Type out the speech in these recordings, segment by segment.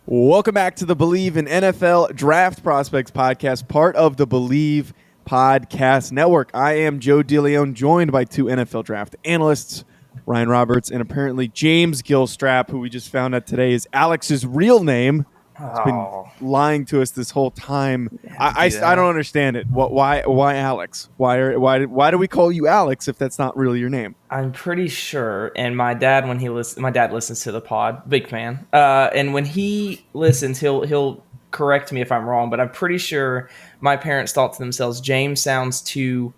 Welcome back to the Bleav in NFL Draft Prospects podcast, part of the Bleav Podcast Network. I am Joe DeLeone, joined by two NFL draft analysts, Ryan Roberts and apparently James Gilstrap, who we just found out today is Alex's real name. He's been lying to us this whole time. I don't understand it. Why Alex? Why do we call you Alex if that's not really your name? I'm pretty sure, and my dad listens to the pod, big fan. And when he listens, he'll correct me if I'm wrong, but I'm pretty sure my parents thought to themselves, James sounds too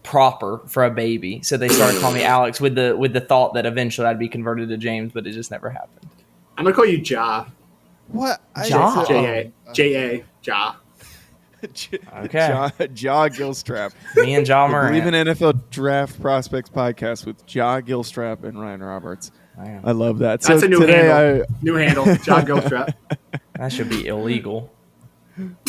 proper for a baby, so they started calling me Alex with the thought that eventually I'd be converted to James, but it just never happened. I'm gonna call you Ja. What? Ja? J-A. Ja. Okay. Ja Gilstrap. Me and Ja Moran. Bleav in NFL Draft Prospects podcast with Ja Gilstrap and Ryan Roberts. I love that. That's a new handle. New handle, Ja Gilstrap. That should be illegal.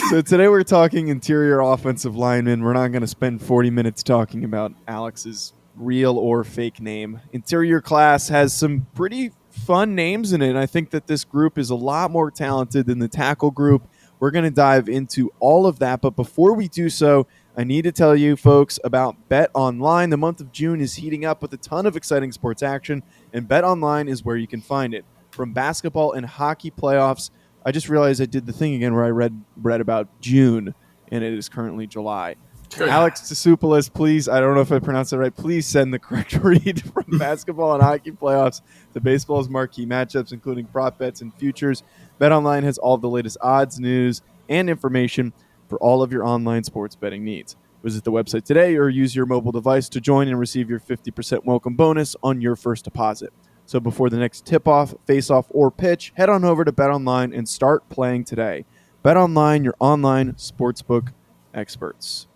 So today we're talking interior offensive linemen. We're not going to spend 40 minutes talking about Alex's real or fake name. Interior class has some pretty fun names in it, and I think that this group is a lot more talented than the tackle group. We're going to dive into all of that, but before we do so, I need to tell you folks about Bet Online. The month of June is heating up with a ton of exciting sports action, and Bet Online is where you can find it. From basketball and hockey playoffs, I just realized I did the thing again where I read about June, and it is currently July. Alex Tsoupalis, please, I don't know if I pronounced it right, please send the correct read from basketball and hockey playoffs to baseball's marquee matchups, including prop bets and futures. BetOnline has all the latest odds, news, and information for all of your online sports betting needs. Visit the website today or use your mobile device to join and receive your 50% welcome bonus on your first deposit. So before the next tip-off, face-off, or pitch, head on over to BetOnline and start playing today. BetOnline, your online sportsbook experts.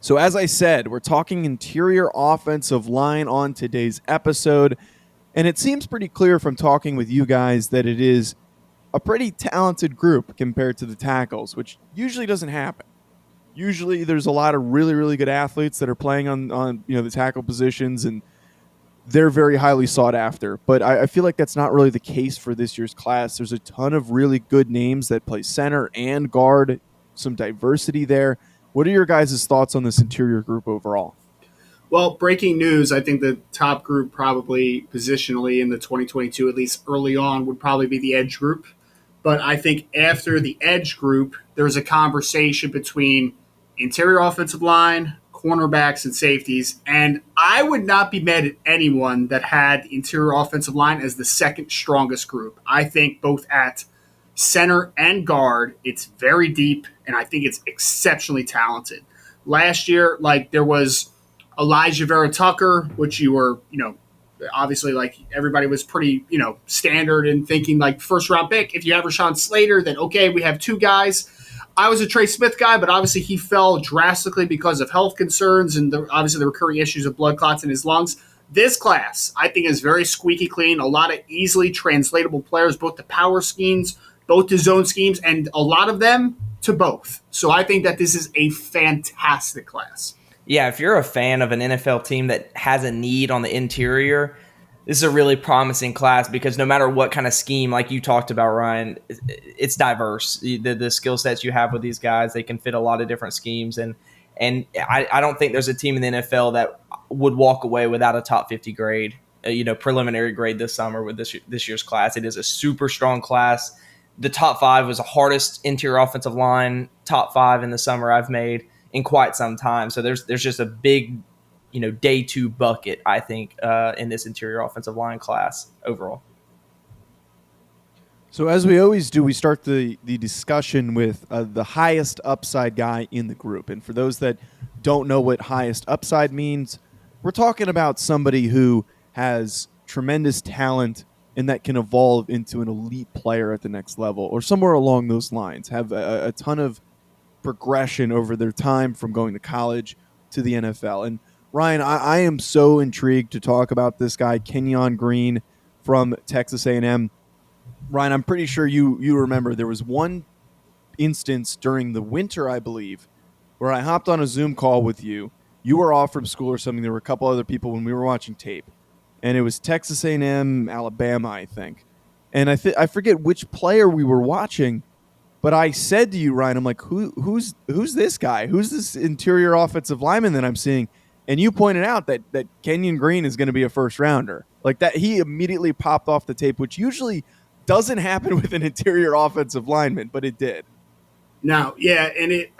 So as I said, we're talking interior offensive line on today's episode, and it seems pretty clear from talking with you guys that it is a pretty talented group compared to the tackles, which usually doesn't happen. Usually there's a lot of really, really good athletes that are playing on the tackle positions, and they're very highly sought after. But I feel like that's not really the case for this year's class. There's a ton of really good names that play center and guard, some diversity there. What are your guys' thoughts on this interior group overall? Well, breaking news, I think the top group probably positionally in the 2022, at least early on, would probably be the edge group. But I think after the edge group, there's a conversation between interior offensive line, cornerbacks, and safeties. And I would not be mad at anyone that had interior offensive line as the second strongest group. I think both at center and guard, it's very deep, and I think it's exceptionally talented. Last year, there was Elijah Vera Tucker, which you were, obviously everybody was pretty, standard in thinking first round pick. If you have Rashawn Slater, then okay, we have two guys. I was a Trey Smith guy, but obviously he fell drastically because of health concerns and obviously the recurring issues of blood clots in his lungs. This class, I think, is very squeaky clean. A lot of easily translatable players, both to power schemes, both to zone schemes, and a lot of them to both. So I think that this is a fantastic class. Yeah, if you're a fan of an NFL team that has a need on the interior, this is a really promising class because no matter what kind of scheme, like you talked about, Ryan, it's diverse. The skill sets you have with these guys, they can fit a lot of different schemes. And I don't think there's a team in the NFL that would walk away without a top 50 grade, preliminary grade this summer with this year's class. It is a super strong class. The top 5 was the hardest interior offensive line top 5 in the summer I've made in quite some time. So there's just a big, day 2 bucket, I think, in this interior offensive line class overall. So as we always do, we start the discussion with the highest upside guy in the group. And for those that don't know what highest upside means, we're talking about somebody who has tremendous talent and that can evolve into an elite player at the next level or somewhere along those lines, have a ton of progression over their time from going to college to the NFL. And Ryan, I am so intrigued to talk about this guy, Kenyon Green from Texas A&M. Ryan, I'm pretty sure you remember there was one instance during the winter, I Bleav, where I hopped on a Zoom call with you. You were off from school or something. There were a couple other people when we were watching tape. And it was Texas A&M, Alabama, I think. And I forget which player we were watching, but I said to you, Ryan, I'm like, who's this guy? Who's this interior offensive lineman that I'm seeing? And you pointed out that Kenyon Green is going to be a first rounder. Like that, he immediately popped off the tape, which usually doesn't happen with an interior offensive lineman, but it did. No, yeah, and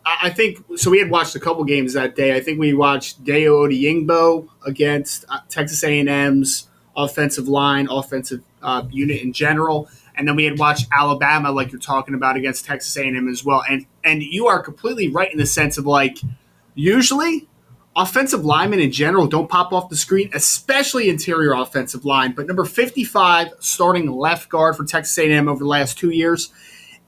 I think so. We had watched a couple games that day. I think we watched Dayo Odeyingbo against Texas A&M's offensive unit in general, and then we had watched Alabama, like you're talking about, against Texas A&M as well. And you are completely right in the sense of like, usually offensive linemen in general don't pop off the screen, especially interior offensive line. But number 55, starting left guard for Texas A&M over the last 2 years,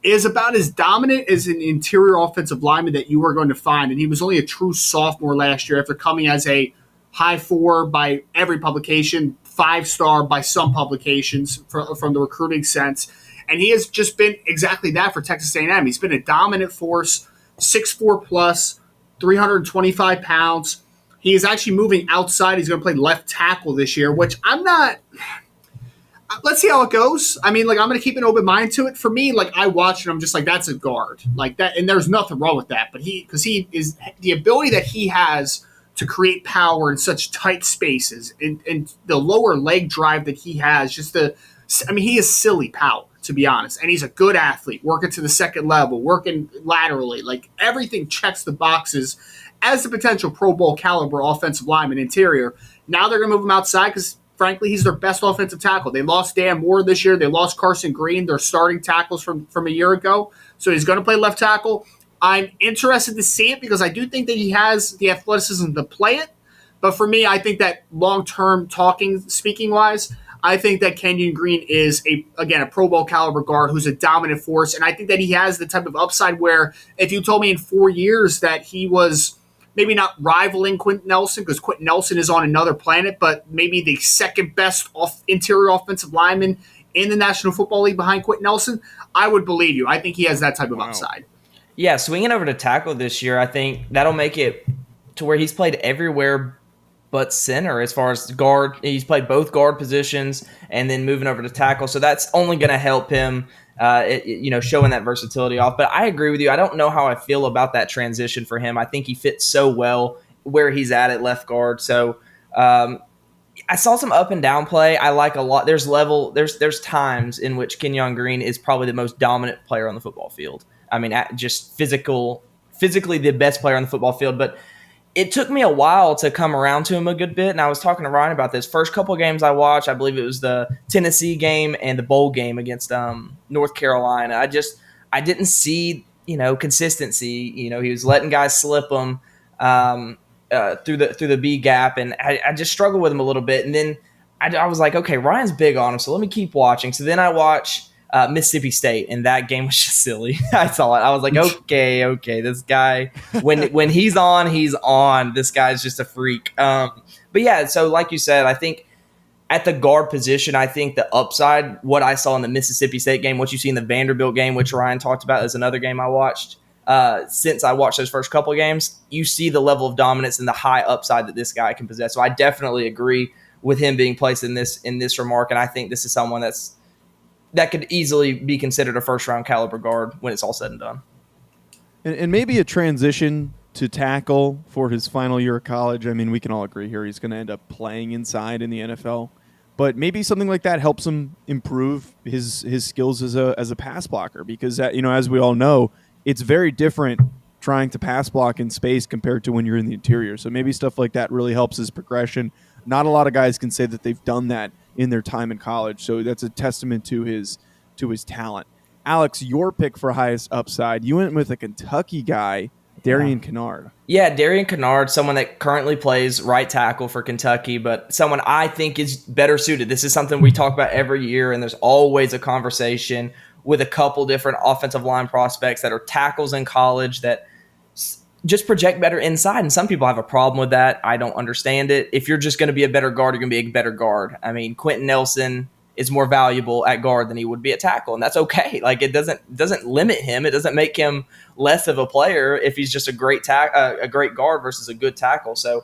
is about as dominant as an interior offensive lineman that you are going to find. And he was only a true sophomore last year after coming as a high 4 by every publication, 5-star by some publications from the recruiting sense. And he has just been exactly that for Texas A&M. He's been a dominant force, 6'4 plus, 325 pounds. He is actually moving outside. He's going to play left tackle this year, which I'm not – let's see how it goes. I mean, like, I'm going to keep an open mind to it. For me, like, I watch it, I'm just like, that's a guard. Like that, and there's nothing wrong with that. But because he is the ability that he has to create power in such tight spaces and the lower leg drive that he has, he is silly power, to be honest. And he's a good athlete, working to the second level, working laterally. Like, everything checks the boxes as the potential Pro Bowl caliber offensive lineman interior. Now they're going to move him outside because, frankly, he's their best offensive tackle. They lost Dan Moore this year. They lost Carson Green, their starting tackles from a year ago. So he's going to play left tackle. I'm interested to see it because I do think that he has the athleticism to play it. But for me, I think that long-term speaking-wise, I think that Kenyon Green is, a Pro Bowl caliber guard who's a dominant force. And I think that he has the type of upside where if you told me in 4 years that he was maybe not rivaling Quentin Nelson, because Quentin Nelson is on another planet, but maybe the second best interior offensive lineman in the National Football League behind Quentin Nelson, I would believe you. I think he has that type of upside. Yeah, swinging over to tackle this year, I think that'll make it to where he's played everywhere but center as far as guard. He's played both guard positions and then moving over to tackle. So that's only going to help him, showing that versatility off. But I agree with you. I don't know how I feel about that transition for him. I think he fits so well where he's at left guard. So I saw some up and down play. I like a lot. There's times in which Kenyon Green is probably the most dominant player on the football field. I mean, just physically the best player on the football field. But it took me a while to come around to him a good bit. And I was talking to Ryan about this. First couple of games I watched, I believe it was the Tennessee game and the bowl game against North Carolina. I didn't see, consistency. He was letting guys slip them through the B gap. And I just struggled with him a little bit. And then I was like, okay, Ryan's big on him, so let me keep watching. So then I watched Mississippi State, and that game was just silly. I saw it. I was like, okay, this guy, when he's on. This guy's just a freak. But yeah, so like you said, I think at the guard position, I think the upside, what I saw in the Mississippi State game, what you see in the Vanderbilt game, which Ryan talked about, is another game I watched. Since I watched those first couple of games, you see the level of dominance and the high upside that this guy can possess. So I definitely agree with him being placed in this remark, and I think this is someone that could easily be considered a first-round caliber guard when it's all said and done. And maybe a transition to tackle for his final year of college. I mean, we can all agree here he's going to end up playing inside in the NFL. But maybe something like that helps him improve his skills as a pass blocker because, as we all know, it's very different trying to pass block in space compared to when you're in the interior. So maybe stuff like that really helps his progression. Not a lot of guys can say that they've done that in their time in college. So that's a testament to his talent. Alex, your pick for highest upside, you went with a Kentucky guy, Darian Kinnard. Yeah, Darian Kinnard, someone that currently plays right tackle for Kentucky, but someone I think is better suited. This is something we talk about every year, and there's always a conversation with a couple different offensive line prospects that are tackles in college that just project better inside. And some people have a problem with that. I don't understand it. If you're just going to be a better guard, you're going to be a better guard. I mean, Quentin Nelson is more valuable at guard than he would be at tackle, and that's okay. Like, it doesn't limit him. It doesn't make him less of a player if he's just a great guard versus a good tackle. So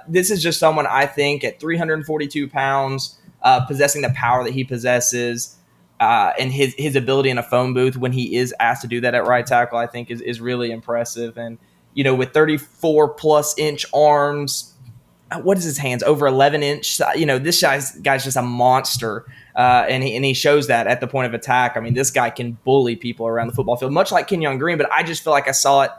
this is just someone I think at 342 pounds, possessing the power that he possesses, and his ability in a phone booth when he is asked to do that at right tackle, I think is really impressive. And, with 34 plus inch arms, what is his hands? Over 11 inch. This guy's just a monster. And he shows that at the point of attack. I mean, this guy can bully people around the football field, much like Kenyon Green, but I just feel like I saw it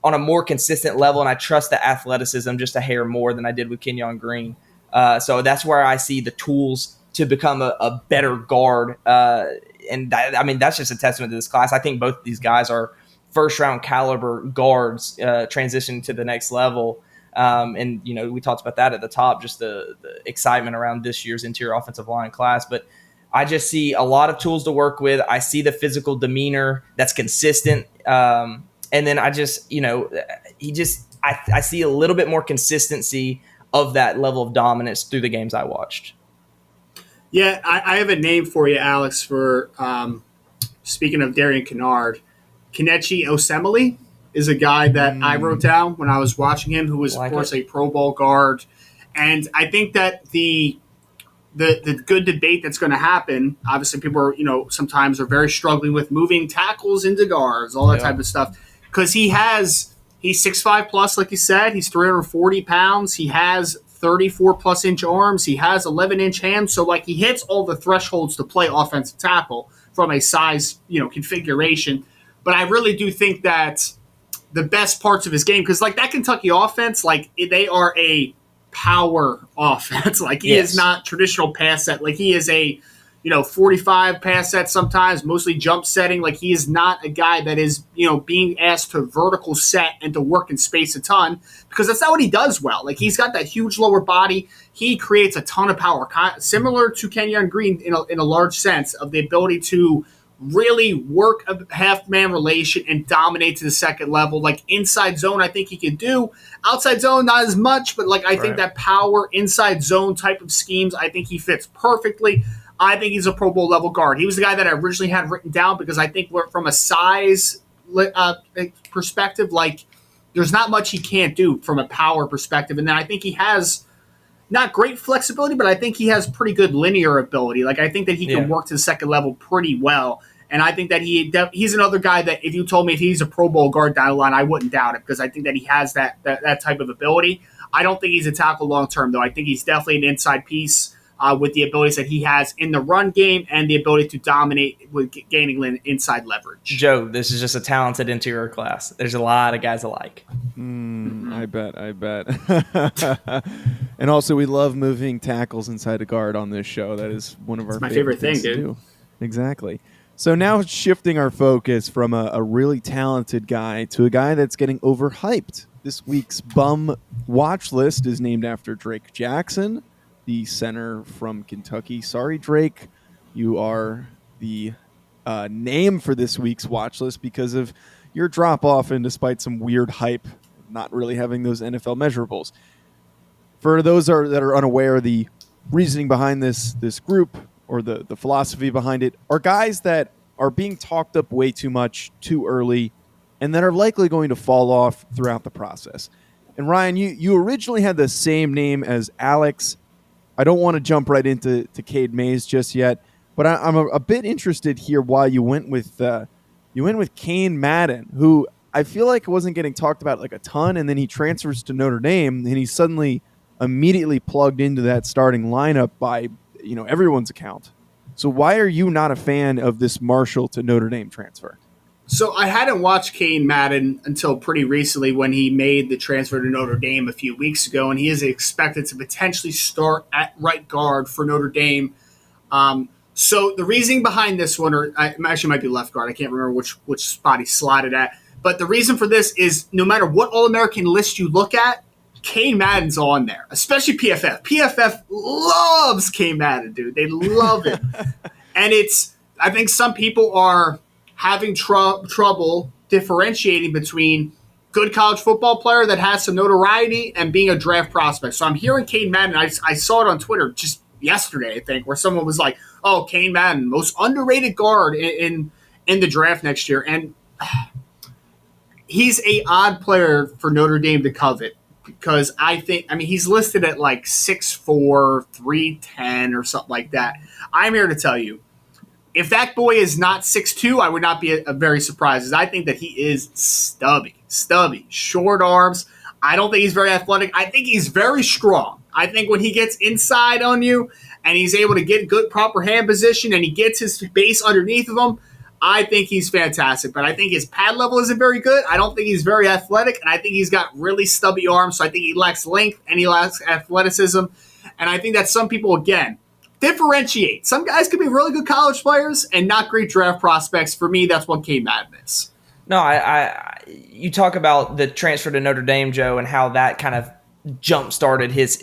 on a more consistent level, and I trust the athleticism just a hair more than I did with Kenyon Green. So that's where I see the tools to become a better guard. That's just a testament to this class. I think both of these guys are first-round caliber guards transitioning to the next level. We talked about that at the top, just the excitement around this year's interior offensive line class. But I just see a lot of tools to work with. I see the physical demeanor that's consistent. And then I just, I see a little bit more consistency of that level of dominance through the games I watched. Yeah, I have a name for you, Alex, for speaking of Darian Kinnard. Kenechi Osemele is a guy that I wrote down when I was watching him, who was, of course, a Pro Bowl guard. And I think that the good debate that's going to happen, obviously people are, sometimes are very struggling with moving tackles into guards, all that type of stuff. Because he's 6'5 plus, like you said. He's 340 pounds. He has 34 plus inch arms. He has 11 inch hands. So, he hits all the thresholds to play offensive tackle from a size, configuration. But I really do think that the best parts of his game, because that Kentucky offense, they are a power offense. He is not traditional pass set. He is a 45 pass set sometimes, mostly jump setting. He is not a guy that is being asked to vertical set and to work in space a ton, because that's not what he does well. He's got that huge lower body. He creates a ton of power, similar to Kenyon Green in a large sense, of the ability to really work a half-man relation and dominate to the second level. Inside zone, I think he can do. Outside zone, not as much, but I think that power inside zone type of schemes, I think he fits perfectly. I think he's a Pro Bowl level guard. He was the guy that I originally had written down because I think from a size perspective, there's not much he can't do from a power perspective. And then I think he has not great flexibility, but I think he has pretty good linear ability. I think that he can work to the second level pretty well. And I think that he's another guy that if you told me if he's a Pro Bowl guard down the line, I wouldn't doubt it, because I think that he has that type of ability. I don't think he's a tackle long term, though. I think he's definitely an inside piece with the abilities that he has in the run game and the ability to dominate with gaining inside leverage. Joe, this is just a talented interior class. There's a lot of guys alike. I bet. And also, we love moving tackles inside a guard on this show. That is one of our favorite things to do. Exactly. So now shifting our focus from a really talented guy to a guy that's getting overhyped. This week's bum watch list is named after Drake Jackson, the center from Kentucky. Sorry, Drake, you are the name for this week's watch list because of your drop-off and despite some weird hype, not really having those NFL measurables. For those that are unaware, the reasoning behind this group or the philosophy behind it are guys that are being talked up way too much too early and that are likely going to fall off throughout the process. And Ryan, you originally had the same name as Alex. I don't want to jump right into Cade Mays just yet, but I'm a bit interested here why you went with Kane Madden, who I feel like wasn't getting talked about a ton, and then he transfers to Notre Dame and he's suddenly immediately plugged into that starting lineup by everyone's account. So why are you not a fan of this Marshall to Notre Dame transfer? So I hadn't watched Kane Madden until pretty recently when he made the transfer to Notre Dame a few weeks ago, and he is expected to potentially start at right guard for Notre Dame. So the reasoning behind this one, or actually might be left guard, I can't remember which spot he slotted at, but the reason for this is no matter what All-American list you look at, Kane Madden's on there, especially PFF. PFF loves Kane Madden, dude. They love it. And I think some people are having trouble differentiating between good college football player that has some notoriety and being a draft prospect. So I'm hearing Kane Madden. I saw it on Twitter just yesterday, I think, where someone was like, oh, Kane Madden, most underrated guard in the draft next year. And he's an odd player for Notre Dame to covet because I mean, he's listed at like 6'4", 310 or something like that. I'm here to tell you, if that boy is not 6'2", I would not be very surprised. I think that he is stubby, short arms. I don't think he's very athletic. I think he's very strong. I think when he gets inside on you and he's able to get good, proper hand position and he gets his base underneath of him, I think he's fantastic. But I think his pad level isn't very good. I don't think he's very athletic, and I think he's got really stubby arms, so I think he lacks length and he lacks athleticism. And I think that some people, again, differentiate. Some guys can be really good college players and not great draft prospects. For me, that's what Cade Madden is. No, you talk about the transfer to Notre Dame, Joe, and how that kind of jump-started his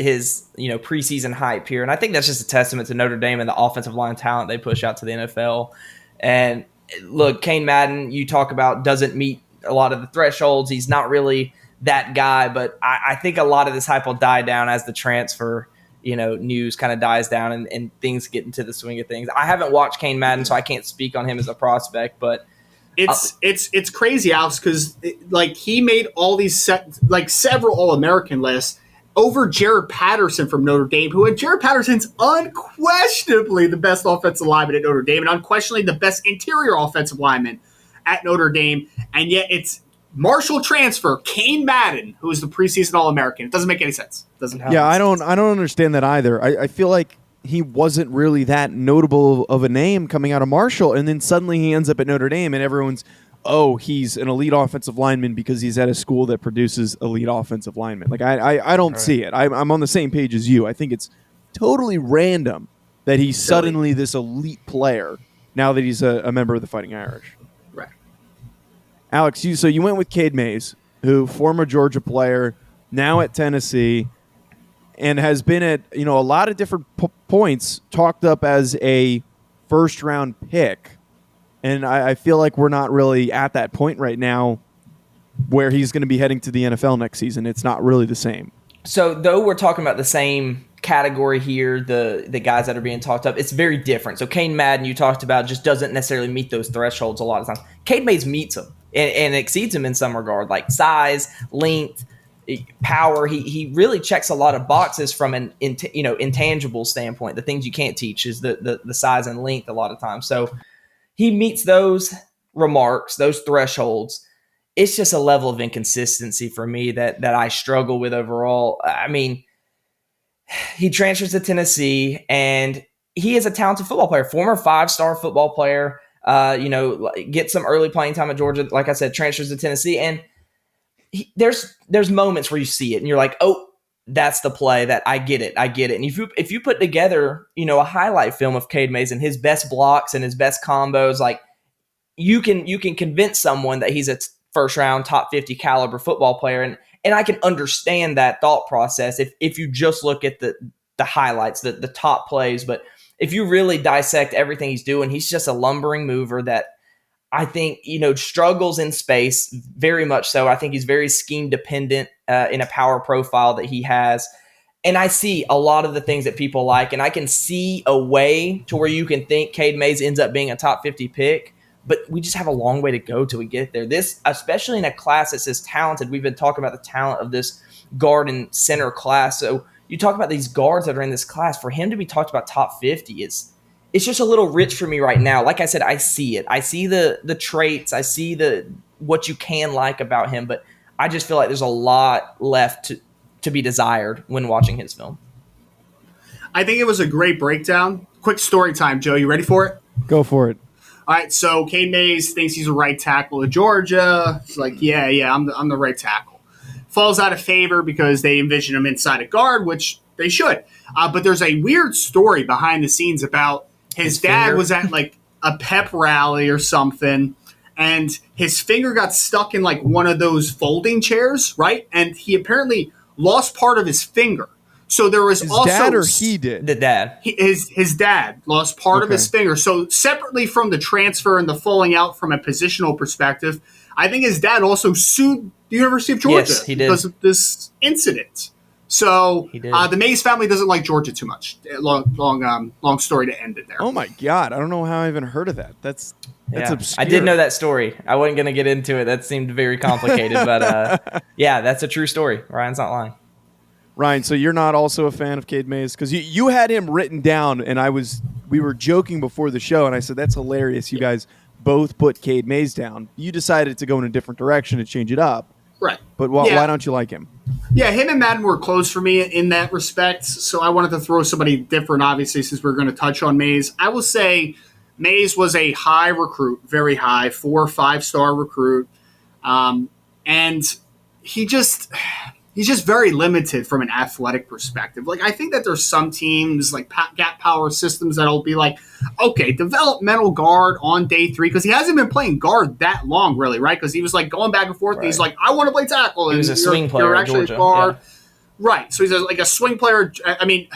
preseason hype here. And I think that's just a testament to Notre Dame and the offensive line talent they push out to the NFL. And look, Cade Madden, you talk about, doesn't meet a lot of the thresholds. He's not really that guy, but I think a lot of this hype will die down as the transfer news kind of dies down and things get into the swing of things. I haven't watched Cade Madden, so I can't speak on him as a prospect, but it's crazy, Alex, because he made all these several All-American lists over Jarrett Patterson from Notre Dame, Jarrett Patterson's unquestionably the best offensive lineman at Notre Dame and unquestionably the best interior offensive lineman at Notre Dame, and yet it's Marshall transfer Cade Madden, who is the preseason All-American. It doesn't make any sense. I don't understand that either. I feel like he wasn't really that notable of a name coming out of Marshall, and then suddenly he ends up at Notre Dame, and everyone's, he's an elite offensive lineman because he's at a school that produces elite offensive linemen. I don't see it. I'm on the same page as you. I think it's totally random that he's suddenly this elite player now that he's a member of the Fighting Irish. Right. Alex, you went with Cade Mays, who former Georgia player, now at Tennessee, and has been at a lot of different points talked up as a first-round pick. And I feel like we're not really at that point right now where he's going to be heading to the NFL next season. It's not really the same. So though we're talking about the same category here, the guys that are being talked up, it's very different. So Cade Madden, you talked about, just doesn't necessarily meet those thresholds a lot of times. Cade Mays meets them and exceeds them in some regard, like size, length, power. He really checks a lot of boxes from an intangible standpoint. The things you can't teach is the size and length a lot of times. So he meets those remarks, those thresholds. It's just a level of inconsistency for me that I struggle with overall. I mean, he transfers to Tennessee, and he is a talented football player, former 5-star football player. Get some early playing time at Georgia. Like I said, transfers to Tennessee, and there's moments where you see it, and you're like, oh, that's the play. That I get it. And if you put together, a highlight film of Cade Mays and his best blocks and his best combos, like you can convince someone that he's a first round top 50 caliber football player, and I can understand that thought process if you just look at the highlights, the top plays. But if you really dissect everything he's doing, he's just a lumbering mover that I think, struggles in space very much so. I think he's very scheme dependent in a power profile that he has. And I see a lot of the things that people like, and I can see a way to where you can think Cade Mays ends up being a top 50 pick, but we just have a long way to go till we get there. This, especially in a class that's as talented, we've been talking about the talent of this guard and center class. So you talk about these guards that are in this class, for him to be talked about top 50 it's just a little rich for me right now. Like I said, I see it. I see the traits. I see what you can like about him, but I just feel like there's a lot left to be desired when watching his film. I think it was a great breakdown. Quick story time, Joe. You ready for it? Go for it. All right, so Cade Mays thinks he's a right tackle at Georgia. He's like, yeah, I'm the right tackle. Falls out of favor because they envision him inside a guard, which they should. But there's a weird story behind the scenes about his dad was at like a pep rally or something, and his finger got stuck in like one of those folding chairs, right? And he apparently lost part of his finger. So there was his also dad or he did? The dad. His dad lost part of his finger. So separately from the transfer and the falling out from a positional perspective, I think his dad also sued the University of Georgia Yes, he did. because of this incident. So He did. the Mays family doesn't like Georgia too much. Long story to end it there. Oh my God, I don't know how I even heard of that. That's obscure. I did know that story. I wasn't going to get into it. That seemed very complicated, but yeah, that's a true story. Ryan's not lying. Ryan, so you're not also a fan of Cade Mays? Because you had him written down, and we were joking before the show, and I said, that's hilarious. You guys both put Cade Mays down. You decided to go in a different direction and change it up. Right. But why don't you like him? Yeah, him and Madden were close for me in that respect, so I wanted to throw somebody different, obviously, since we're going to touch on Mays. I will say Mays was a high recruit, very high, 4 or 5-star recruit, and he's just very limited from an athletic perspective. Like, I think that there's some teams, like gap power systems, that'll be like, okay, developmental guard on day 3, because he hasn't been playing guard that long, really, right? Because he was like going back and forth, and he's like, I want to play tackle. He was a swing player at Georgia. Guard. Yeah. Right, so he's like a swing player. I mean,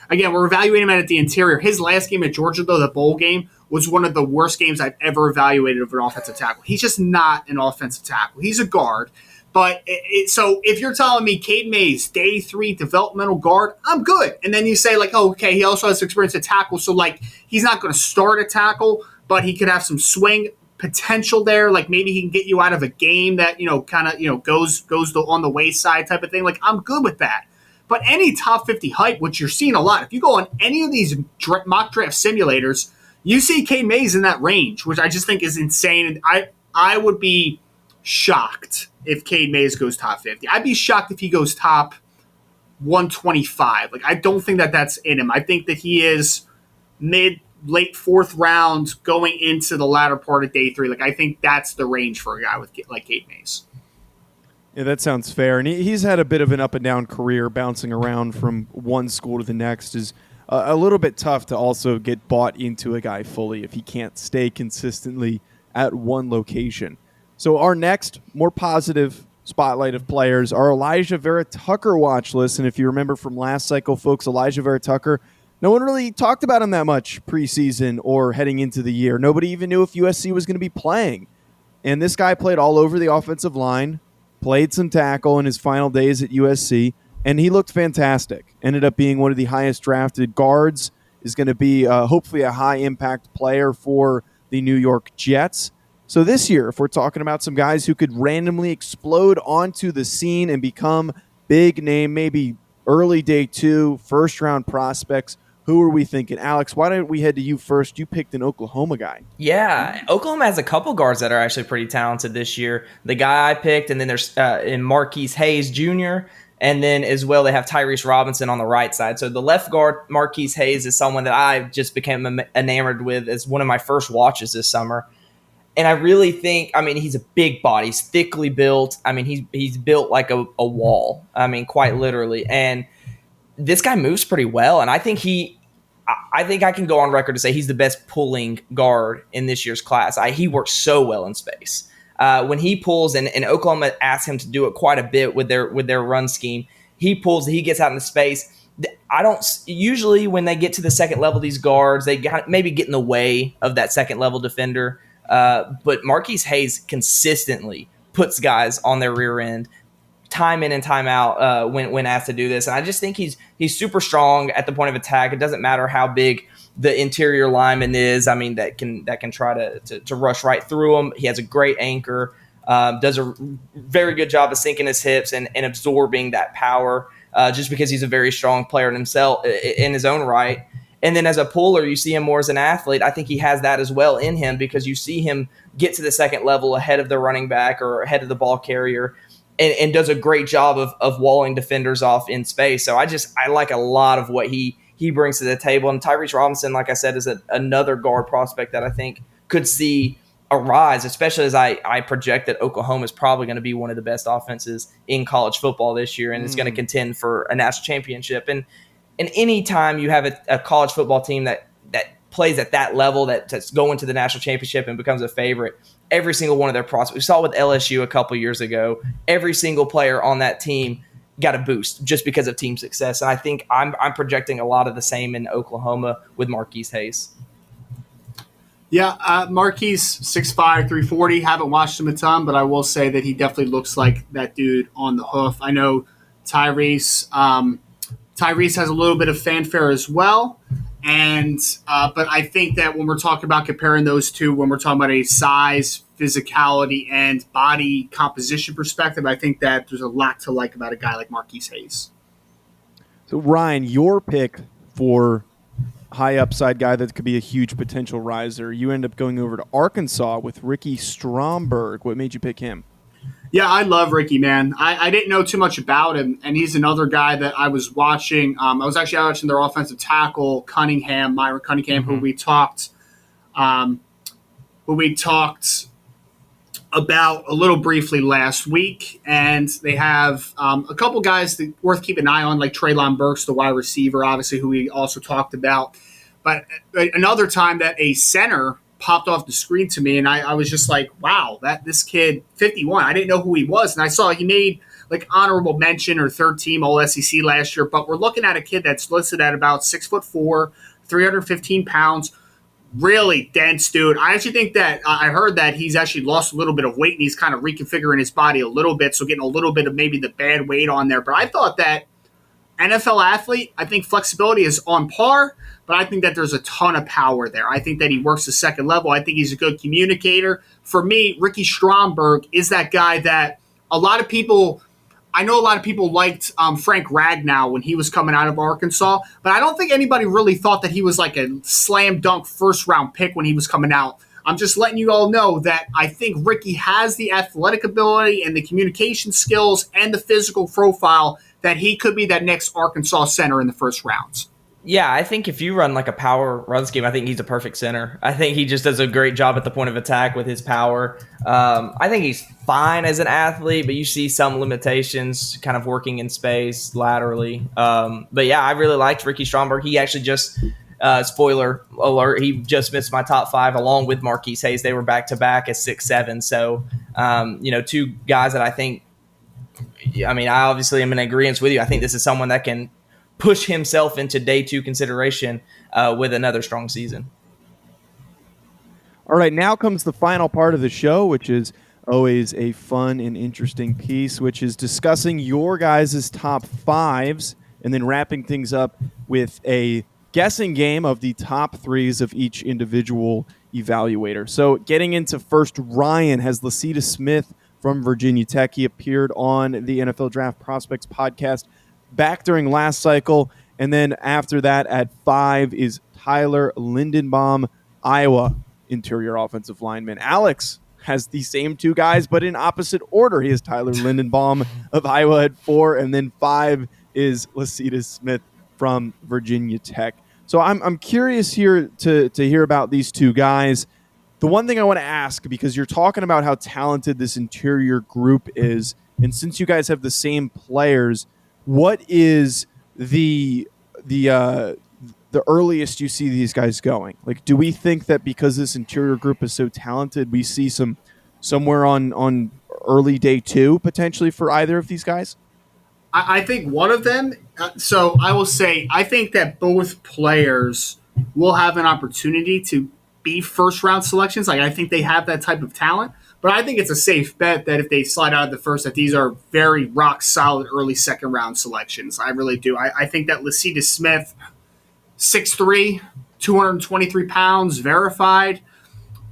again, we're evaluating him at the interior. His last game at Georgia, though, the bowl game, was one of the worst games I've ever evaluated of an offensive tackle. He's just not an offensive tackle. He's a guard. But so if you're telling me Cade Mays, day 3 developmental guard, I'm good. And then you say, like, oh, okay, he also has experience at tackle. So, like, he's not going to start at tackle, but he could have some swing potential there. Like, maybe he can get you out of a game that, kind of, goes on the wayside type of thing. Like, I'm good with that. But any top 50 hype, which you're seeing a lot, if you go on any of these mock draft simulators, you see Cade Mays in that range, which I just think is insane. And I would be shocked if Cade Mays goes top 50. I'd be shocked if he goes top 125. Like, I don't think that that's in him. I think that he is late 4th round going into the latter part of day 3. Like, I think that's the range for a guy like Cade Mays. Yeah, that sounds fair. And he's had a bit of an up and down career, bouncing around from one school to the next. Is a little bit tough to also get bought into a guy fully if he can't stay consistently at one location. So our next, more positive spotlight of players are Elijah Vera Tucker watch list. And if you remember from last cycle, folks, Elijah Vera Tucker, no one really talked about him that much preseason or heading into the year. Nobody even knew if USC was going to be playing. And this guy played all over the offensive line, played some tackle in his final days at USC, and he looked fantastic. Ended up being one of the highest drafted guards, is going to be hopefully a high-impact player for the New York Jets. So this year, if we're talking about some guys who could randomly explode onto the scene and become big name, maybe early day 2, first-round prospects, who are we thinking? Alex, why don't we head to you first? You picked an Oklahoma guy. Yeah, Oklahoma has a couple guards that are actually pretty talented this year. The guy I picked, and then there's in Marquise Hayes Jr., and then as well they have Tyrese Robinson on the right side. So the left guard, Marquise Hayes, is someone that I just became enamored with as one of my first watches this summer. And I really think, I mean, he's a big body. He's thickly built. I mean, he's built like a wall. I mean, quite literally. And this guy moves pretty well. And I think I can go on record to say he's the best pulling guard in this year's class. He works so well in space. When he pulls, and Oklahoma asks him to do it quite a bit with their run scheme, he pulls, he gets out into space. I don't usually when they get to the second level, these guards, they maybe get in the way of that second level defender. But Marquise Hayes consistently puts guys on their rear end time in and time out when asked to do this. And I just think he's super strong at the point of attack. It doesn't matter how big the interior lineman is. I mean, that can try to rush right through him. He has a great anchor, does a very good job of sinking his hips and absorbing that power just because he's a very strong player in himself in his own right. And then as a puller, you see him more as an athlete. I think he has that as well in him because you see him get to the second level ahead of the running back or ahead of the ball carrier and does a great job of walling defenders off in space. So I like a lot of what he brings to the table. And Tyrese Robinson, like I said, is another guard prospect that I think could see a rise, especially as I project that Oklahoma is probably going to be one of the best offenses in college football this year and is going to contend for a national championship. And any time you have a college football team that plays at that level, that's going to the national championship and becomes a favorite, every single one of their prospects. We saw with LSU a couple years ago, every single player on that team got a boost just because of team success. And I think I'm projecting a lot of the same in Oklahoma with Marquise Hayes. Yeah, Marquise, 6'5", 340. Haven't watched him a ton, but I will say that he definitely looks like that dude on the hoof. I know Tyrese. Tyrese has a little bit of fanfare as well. And but I think that when we're talking about comparing those two, when we're talking about a size, physicality, and body composition perspective, I think that there's a lot to like about a guy like Marquise Hayes. So, Ryan, your pick for high upside guy that could be a huge potential riser, you end up going over to Arkansas with Ricky Stromberg. What made you pick him? Yeah, I love Ricky, man. I didn't know too much about him, and he's another guy that I was watching. I was actually watching their offensive tackle, Myron Cunningham, who we talked about a little briefly last week. And they have a couple guys that worth keeping an eye on, like Treylon Burks, the wide receiver, obviously, who we also talked about. But another time that a center popped off the screen to me, and I was just like, wow, this kid, 51, I didn't know who he was. And I saw he made like honorable mention or third team All-SEC last year, but we're looking at a kid that's listed at about 6'4", 315 pounds, really dense dude. I actually think that I heard that he's actually lost a little bit of weight, and he's kind of reconfiguring his body a little bit, so getting a little bit of maybe the bad weight on there. But I thought that NFL athlete, I think flexibility is on par, but I think that there's a ton of power there. I think that he works the second level. I think he's a good communicator. For me, Ricky Stromberg is that guy that a lot of people – I know a lot of people liked Frank Ragnow when he was coming out of Arkansas, but I don't think anybody really thought that he was like a slam dunk first-round pick when he was coming out. I'm just letting you all know that I think Ricky has the athletic ability and the communication skills and the physical profile that he could be that next Arkansas center in the first rounds. Yeah, I think if you run like a power run scheme, I think he's a perfect center. I think he just does a great job at the point of attack with his power. I think he's fine as an athlete, but you see some limitations kind of working in space laterally. But yeah, I really liked Ricky Stromberg. He actually just, spoiler alert, he just missed my top 5 along with Marquise Hayes. They were back-to-back at 6'7". So, two guys that I think, I obviously am in agreement with you. I think this is someone that can push himself into day 2 consideration with another strong season. All right, now comes the final part of the show, which is always a fun and interesting piece, which is discussing your guys' top 5s and then wrapping things up with a guessing game of the top 3s of each individual evaluator. So getting into first, Ryan has Lecitus Smith from Virginia Tech. He appeared on the NFL Draft Prospects podcast back during last cycle. And then after that, at 5 is Tyler Lindenbaum, Iowa interior offensive lineman. Alex has the same 2 guys, but in opposite order. He has Tyler Lindenbaum of Iowa at 4, and then 5 is Lecitus Smith from Virginia Tech. So I'm curious here to hear about these 2 guys. The one thing I want to ask, because you're talking about how talented this interior group is, and since you guys have the same players, what is the earliest you see these guys going? Like, do we think that because this interior group is so talented, we see somewhere on early day 2 potentially for either of these guys? I think one of them. So I will say I think that both players will have an opportunity to be first round selections. Like I think they have that type of talent. But I think it's a safe bet that if they slide out of the first, that these are very rock solid early second round selections. I really do. I think that Lecitus Smith, 6'3", 223 pounds, verified,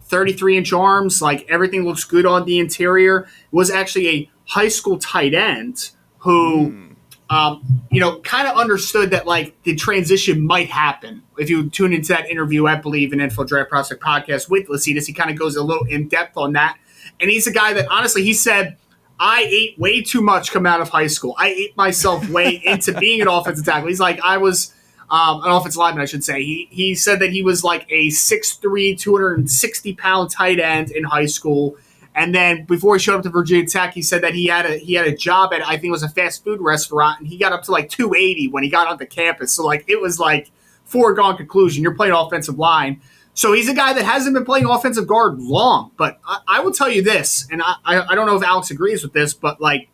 33-inch arms, like everything looks good on the interior. Was actually a high school tight end who, kind of understood that like the transition might happen. If you tune into that interview at Bleav and NFL Draft Prospect podcast with Lecitus, he kind of goes a little in depth on that. And he's a guy that, honestly, he said, I ate way too much coming out of high school. I ate myself way into being an offensive tackle. He's like, I was an offensive lineman, I should say. He said that he was like a 6'3", 260-pound tight end in high school. And then before he showed up to Virginia Tech, he said that he had a job at, I think it was a fast food restaurant, and he got up to like 280 when he got onto campus. So like it was like foregone conclusion. You're playing offensive line. So he's a guy that hasn't been playing offensive guard long. But I will tell you this, and I don't know if Alex agrees with this, but like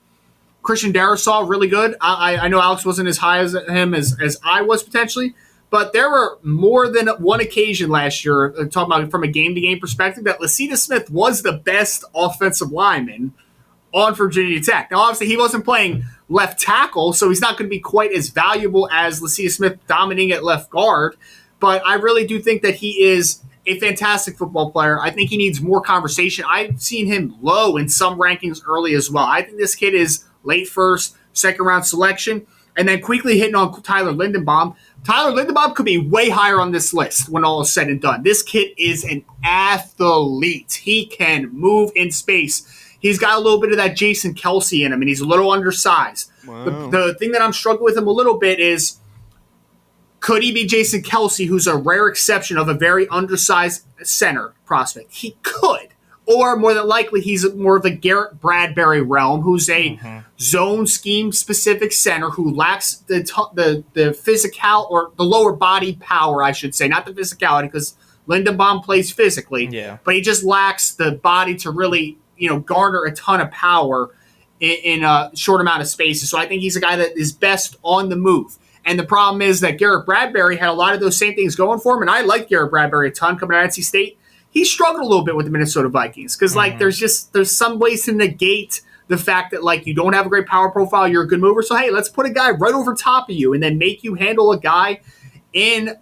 Christian Darrisaw, really good. I know Alex wasn't as high as him as I was potentially, but there were more than one occasion last year, talking about from a game-to-game perspective, that Lecitus Smith was the best offensive lineman on Virginia Tech. Now, obviously, he wasn't playing left tackle, so he's not going to be quite as valuable as Lecitus Smith dominating at left guard. But I really do think that he is a fantastic football player. I think he needs more conversation. I've seen him low in some rankings early as well. I think this kid is late first, second round selection. And then quickly hitting on Tyler Linderbaum. Tyler Linderbaum could be way higher on this list when all is said and done. This kid is an athlete. He can move in space. He's got a little bit of that Jason Kelsey in him, and he's a little undersized. Wow. The thing that I'm struggling with him a little bit is, could he be Jason Kelsey, who's a rare exception of a very undersized center prospect? He could. Or more than likely, he's more of a Garrett Bradbury realm, who's a zone scheme specific center who lacks the physical or the lower body power, I should say, not the physicality, because Linderbaum plays physically, but he just lacks the body to really, garner a ton of power in a short amount of spaces. So I think he's a guy that is best on the move. And the problem is that Garrett Bradbury had a lot of those same things going for him, and I like Garrett Bradbury a ton coming out of NC State. He struggled a little bit with the Minnesota Vikings because, there's some ways to negate the fact that, you don't have a great power profile, you're a good mover. So, hey, let's put a guy right over top of you and then make you handle a guy in,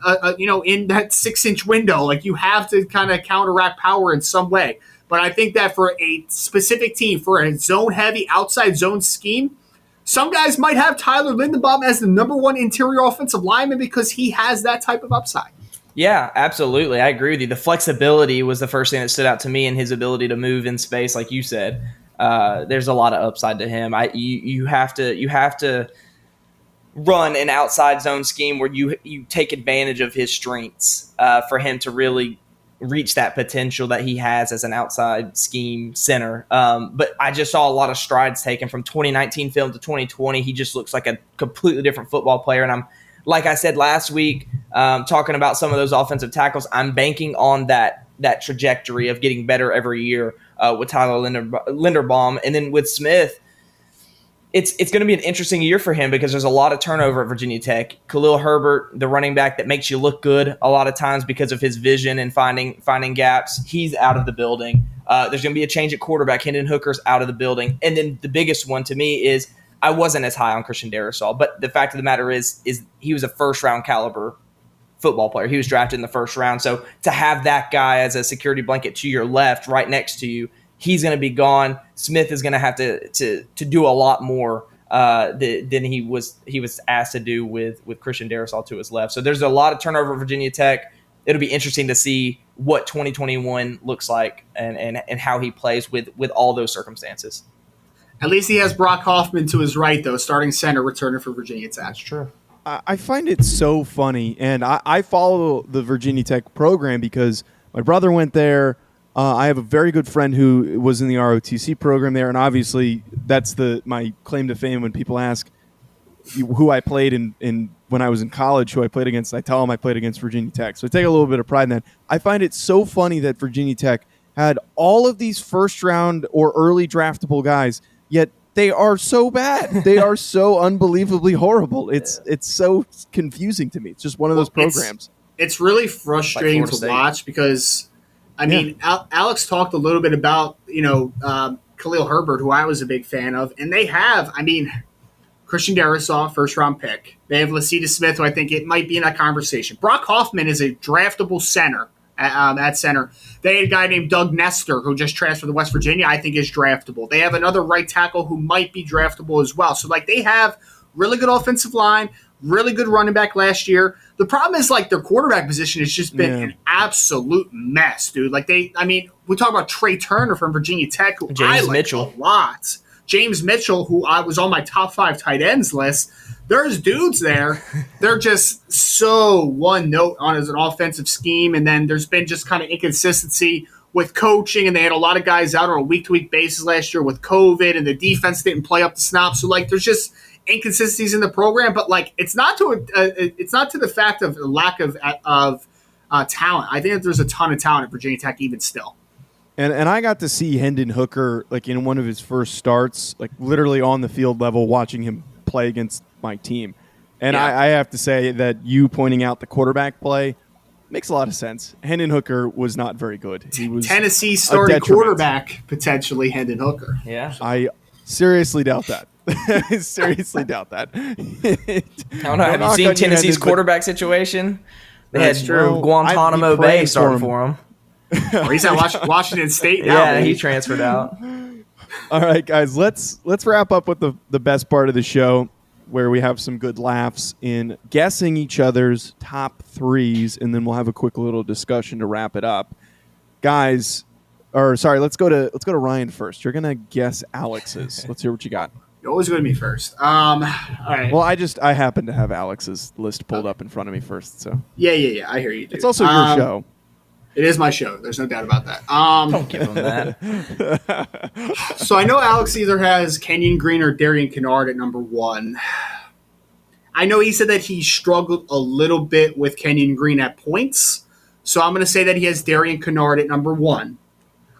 in that 6-inch window. You have to kind of counteract power in some way. But I think that for a specific team, for a zone-heavy outside zone scheme, some guys might have Tyler Linderbaum as the number one interior offensive lineman because he has that type of upside. Yeah, absolutely. I agree with you. The flexibility was the first thing that stood out to me, and his ability to move in space, like you said. There's a lot of upside to him. You have to run an outside zone scheme where you take advantage of his strengths for him to really reach that potential that he has as an outside scheme center. But I just saw a lot of strides taken from 2019 film to 2020. He just looks like a completely different football player, and like I said last week, talking about some of those offensive tackles, I'm banking on that trajectory of getting better every year with Tyler Linderbaum. And then with Smith, it's going to be an interesting year for him because there's a lot of turnover at Virginia Tech. Khalil Herbert, the running back that makes you look good a lot of times because of his vision and finding gaps, he's out of the building. There's going to be a change at quarterback. Hendon Hooker's out of the building. And then the biggest one to me is I wasn't as high on Christian Darrisaw, but the fact of the matter is he was a first-round caliber football player. He was drafted in the first round. So to have that guy as a security blanket to your left, right next to you, he's going to be gone. Smith is going to have to do a lot more than he was asked to do with Christian Darrisaw to his left. So there's a lot of turnover at Virginia Tech. It'll be interesting to see what 2021 looks like and how he plays with all those circumstances. At least he has Brock Hoffman to his right, though, starting center returning for Virginia Tech. That's true. I find it so funny, and I follow the Virginia Tech program because my brother went there. I have a very good friend who was in the ROTC program there, and obviously that's my claim to fame when people ask who I played in when I was in college, who I played against. I tell them I played against Virginia Tech. So I take a little bit of pride in that. I find it so funny that Virginia Tech had all of these first-round or early draftable guys, yet they are so bad. They are so unbelievably horrible. It's so confusing to me. It's just one of those programs. It's really frustrating to watch because, Alex talked a little bit about, Khalil Herbert, who I was a big fan of, and they have, Christian Darrisaw, first-round pick. They have Lecitus Smith, who I think it might be in that conversation. Brock Hoffman is a draftable center. At center. They had a guy named Doug Nestor who just transferred to West Virginia, I think is draftable. They have another right tackle who might be draftable as well. So, they have really good offensive line, really good running back last year. The problem is, their quarterback position has just been an absolute mess, dude. We talk about Trey Turner from Virginia Tech, who I like Mitchell a lot. James Mitchell, who I was on my top 5 tight ends list. There's dudes there. They're just so one note on as an offensive scheme, and then there's been just kind of inconsistency with coaching, and they had a lot of guys out on a week-to-week basis last year with COVID, and the defense didn't play up to snap. So there's just inconsistencies in the program, but it's not to the fact of lack of talent. I think that there's a ton of talent at Virginia Tech even still. And I got to see Hendon Hooker in one of his first starts, literally on the field level, watching him play against my team. And I have to say that you pointing out the quarterback play makes a lot of sense. Hendon Hooker was not very good. He was Tennessee starting quarterback, potentially Hendon Hooker. Yeah. Seriously doubt that. Seriously doubt that. I don't know. Have you seen Tennessee's quarterback situation? They That's had true. Guantanamo Bay starting for him. Or he's at Washington State now. Yeah, baby. he transferred out. All right, guys, let's wrap up with the best part of the show, where we have some good laughs in guessing each other's top threes, and then we'll have a quick little discussion to wrap it up. Guys, let's go to Ryan first. You're gonna guess Alex's. Let's hear what you got. You're always going to be first. All right. Well, I happen to have Alex's list pulled up in front of me first, so Yeah. I hear you, dude. it's also your show. It is my show. There's no doubt about that. Don't give him that. So I know Alex either has Kenyon Green or Darian Kinnard at number 1. I know he said that he struggled a little bit with Kenyon Green at points. So I'm going to say that he has Darian Kinnard at number 1.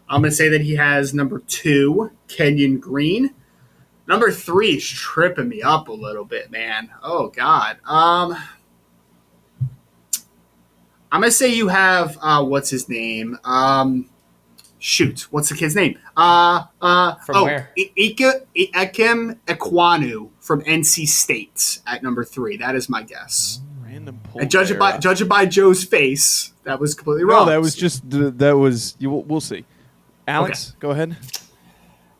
I'm going to say that he has number 2, Kenyon Green. Number 3 is tripping me up a little bit, man. Oh, God. I'm going to say you have, what's his name? What's the kid's name? From where? Ikem Ekwonu from NC State at number 3. That is my guess. Random pull. And judge it by Joe's face, that was completely wrong. No, we'll see. Alex, Go ahead.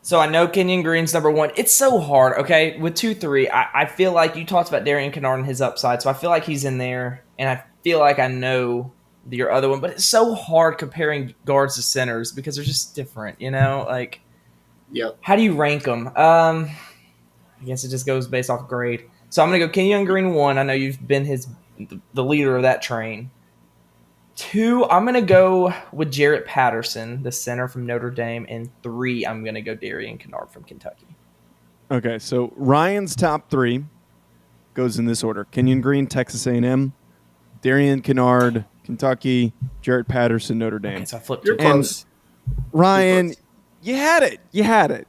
So I know Kenyon Green's number 1. It's so hard, okay? With 2-3, I feel like you talked about Darian Kinnard and his upside, so I feel like he's in there, and I feel like I know your other one, but it's so hard comparing guards to centers because they're just different, you know? Like, Yep. How do you rank them? I guess it just goes based off grade. So I'm going to go Kenyon Green 1. I know you've been the leader of that train. 2, I'm going to go with Jarrett Patterson, the center from Notre Dame. And 3, I'm going to go Darian Kinnard from Kentucky. Okay, so Ryan's top 3 goes in this order. Kenyon Green, Texas A&M. Darian Kinnard, Kentucky. Jarrett Patterson, Notre Dame. Okay, so I flipped You're it. close. Ryan, you had it, and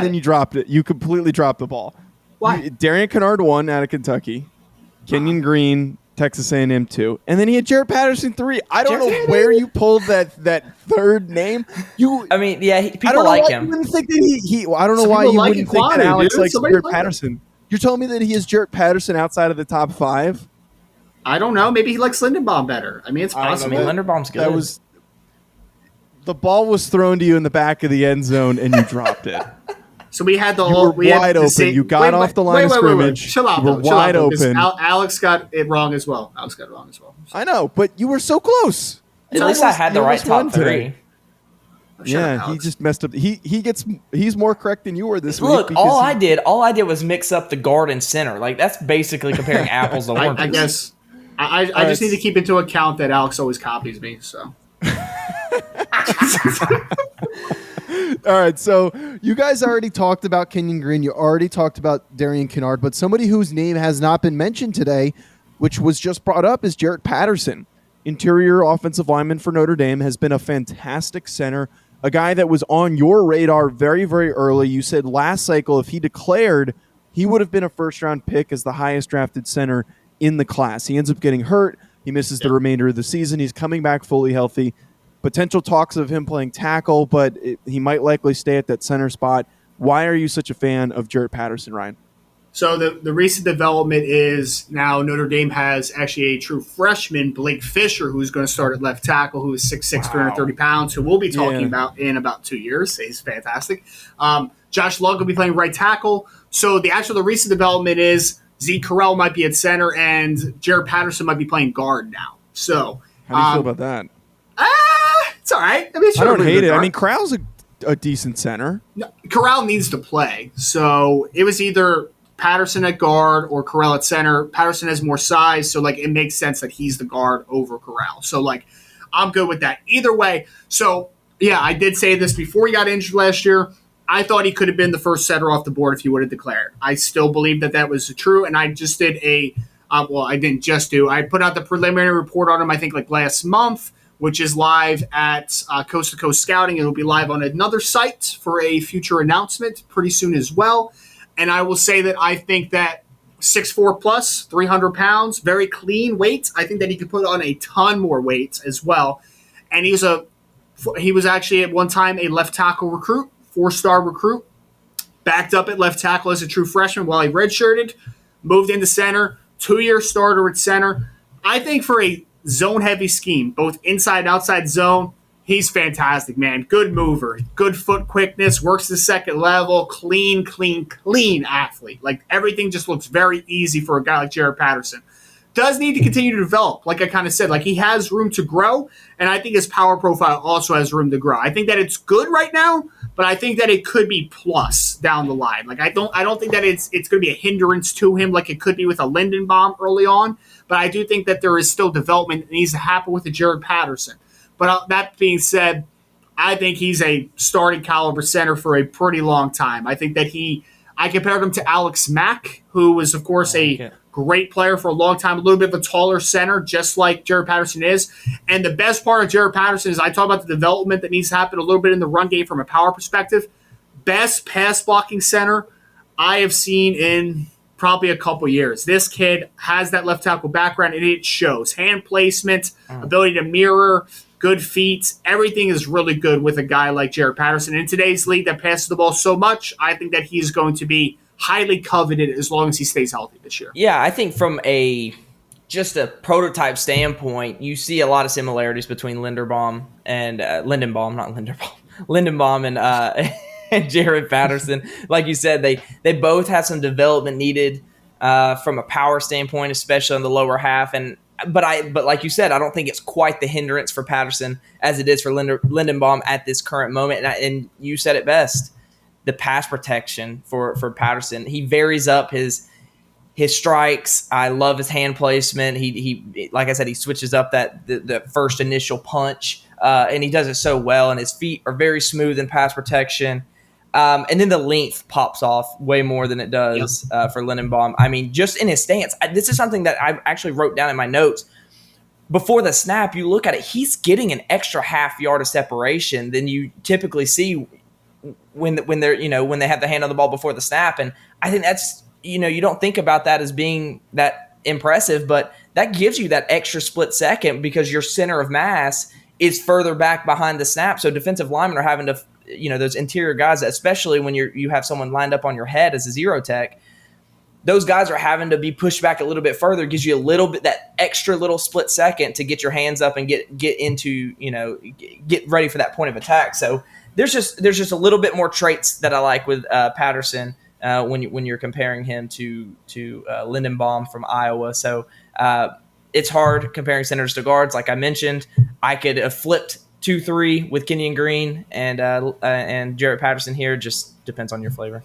then you dropped it. You completely dropped the ball. Why? Darian Kinnard 1 out of Kentucky. Kenyon Green, Texas A&M 2, and then he had Jarrett Patterson 3. I don't know where you pulled that third name. I mean, yeah, people like him. You wouldn't think that I don't know Some why people you like wouldn't think that Equano, Alex dude. likes Somebody Jarrett like him. Patterson. You're telling me that he is Jarrett Patterson outside of the top 5? I don't know. Maybe he likes Lindenbaum better. I mean, it's I possible. mean, Linderbaum's good. The ball was thrown to you in the back of the end zone, and you dropped it. So we had the You whole. were wide open. You got off the line of scrimmage. Chill out. You were wide open. Alex got it wrong as well. I know, but you were so close. At least I had the right top 3. Yeah, he just messed up. He's more correct than you were this week. Look, all I did was mix up the guard and center. Like, that's basically comparing apples to oranges. I guess. I just need to keep into account that Alex always copies me. So. All right, so you guys already talked about Kenyon Green. You already talked about Darian Kinnard, but somebody whose name has not been mentioned today, which was just brought up, is Jarrett Patterson. Interior offensive lineman for Notre Dame, has been a fantastic center, a guy that was on your radar very, very early. You said last cycle if he declared, he would have been a first-round pick as the highest drafted center in the class. He ends up getting hurt. He misses the remainder of the season. He's coming back fully healthy. Potential talks of him playing tackle, but he might likely stay at that center spot. Why are you such a fan of Jarrett Patterson, Ryan? So the recent development is now Notre Dame has actually a true freshman, Blake Fisher, who's going to start at left tackle, who is 6'6", 330 pounds, who we'll be talking about in about 2 years. He's fantastic. Josh Lugg will be playing right tackle. So the recent development is Zeke Correll might be at center, and Jarrett Patterson might be playing guard now. So how do you feel about that? It's all right. I mean, I don't hate it. I mean, Corral's a decent center. No, Corral needs to play. So it was either Patterson at guard or Corral at center. Patterson has more size, so it makes sense that he's the guard over Corral. So I'm good with that. Either way, so yeah, I did say this before he got injured last year. I thought he could have been the first center off the board if he would have declared. I still believe that was true, and I just did I didn't just do. I put out the preliminary report on him, I think last month, which is live at Coast to Coast Scouting. It'll be live on another site for a future announcement pretty soon as well. And I will say that I think that 6'4 plus, 300 pounds, very clean weight. I think that he could put on a ton more weight as well. And he was actually at one time a left tackle recruit, 4-star recruit. backed up at left tackle as a true freshman while he redshirted, moved into center, 2-year starter at center. I think for a zone-heavy scheme, both inside and outside zone, he's fantastic, man. Good mover, good foot quickness, works the second level, clean athlete. Like, everything just looks very easy for a guy like Jarrett Patterson. Does need to continue to develop, like I kind of said. Like, he has room to grow, and I think his power profile also has room to grow. I think that it's good right now, but I think that it could be plus down the line. Like, I don't think that it's going to be a hindrance to him like it could be with a Lindenbaum early on, but I do think that there is still development that needs to happen with the Jarrett Patterson. But that being said, I think he's a starting caliber center for a pretty long time. I think that I compared him to Alex Mack, who was, of course, a great player for a long time, a little bit of a taller center, just like Jarrett Patterson is. And the best part of Jarrett Patterson is I talk about the development that needs to happen a little bit in the run game from a power perspective. Best pass blocking center I have seen in probably a couple years. This kid has that left tackle background, and it shows. Hand placement, ability to mirror, good feet. Everything is really good with a guy like Jarrett Patterson. In today's league that passes the ball so much, I think that he's going to be highly coveted as long as he stays healthy this year. Yeah, I think from just a prototype standpoint, you see a lot of similarities between Lindenbaum and and Jarrett Patterson. Like you said, they both have some development needed from a power standpoint, especially on the lower half. But like you said, I don't think it's quite the hindrance for Patterson as it is for Lindenbaum at this current moment. And you said it best. The pass protection for Patterson. He varies up his strikes. I love his hand placement. He like I said, he switches up the first initial punch, and he does it so well. And his feet are very smooth in pass protection. And then the length pops off way more than it does for Lindenbaum. I mean, just in his stance. This is something that I actually wrote down in my notes. Before the snap, you look at it, he's getting an extra half yard of separation than you typically see when they have the hand on the ball before the snap. And I think that's, you don't think about that as being that impressive, but that gives you that extra split second because your center of mass is further back behind the snap. So defensive linemen are having to, those interior guys, especially when you have someone lined up on your head as a zero tech, those guys are having to be pushed back a little bit further. It gives you a little bit, that extra little split second to get your hands up and get into, get ready for that point of attack. So there's just a little bit more traits that I like with Patterson when you're comparing him to Lindenbaum from Iowa. So it's hard comparing centers to guards. Like I mentioned, I could have flipped 2-3 with Kenyon Green and Jarrett Patterson here. Just depends on your flavor.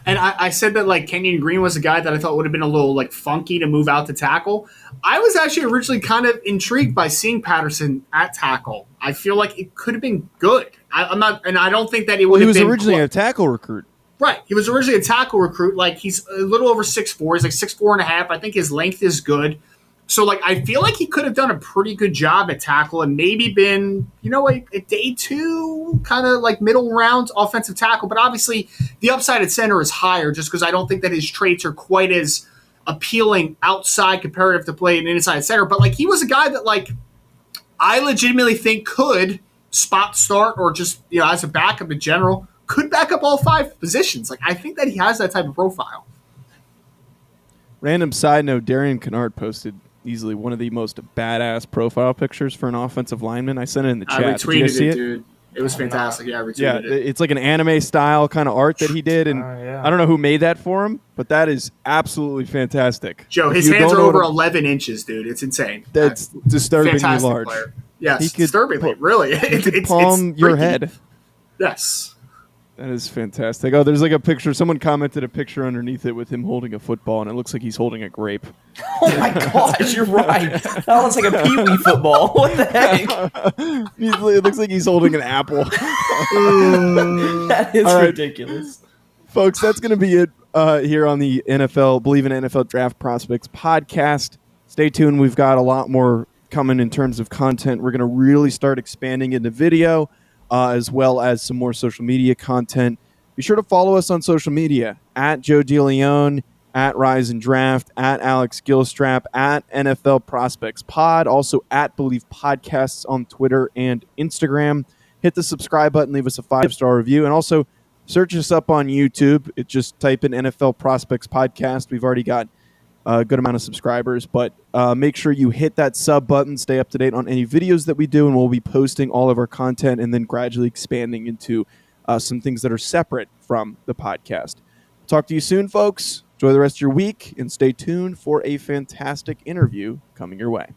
And I said that like Kenyon Green was a guy that I thought would have been a little like funky to move out to tackle. I was actually originally kind of intrigued by seeing Patterson at tackle. I feel like it could have been good. I'm not, and I don't think that he would. He was originally a tackle recruit. Right, he was originally a tackle recruit. Like he's a little over 6'4". He's like 6'4.5". I think his length is good. So like I feel like he could have done a pretty good job at tackle and maybe been, a day two kind of like middle round offensive tackle. But obviously the upside at center is higher just because I don't think that his traits are quite as appealing outside comparative to play an inside center. But like he was a guy that like I legitimately think could spot start or just, as a backup in general, could back up all 5 positions. Like I think that he has that type of profile. Random side note, Darian Kinnard posted easily one of the most badass profile pictures for an offensive lineman. I sent it in the chat. I retweeted it, dude. It was fantastic. Yeah, I retweeted it. It's like an anime style kind of art that he did, and I don't know who made that for him, but that is absolutely fantastic. Joe, his hands are over 11 inches, dude. It's insane. That's disturbingly large. Player. Yes, disturbingly, really. He could palm your head. Yes. That is fantastic. Oh, there's like a picture. Someone commented a picture underneath it with him holding a football, and it looks like he's holding a grape. Oh, my gosh, you're right. That looks like a peewee football. What the heck? It looks like he's holding an apple. That is ridiculous. Folks, that's going to be it here on the Bleav in NFL Draft Prospects podcast. Stay tuned. We've got a lot more coming in terms of content. We're going to really start expanding into video. As well as some more social media content. Be sure to follow us on social media at Joe DeLeone, at Rise and Draft, at Alex Gilstrap, at NFL Prospects Pod, also at Bleav Podcasts on Twitter and Instagram. Hit the subscribe button, leave us a 5-star review, and also search us up on YouTube. Just type in NFL Prospects Podcast. We've already got a good amount of subscribers, but make sure you hit that sub button, stay up to date on any videos that we do, and we'll be posting all of our content and then gradually expanding into some things that are separate from the podcast. Talk to you soon, folks. Enjoy the rest of your week and stay tuned for a fantastic interview coming your way.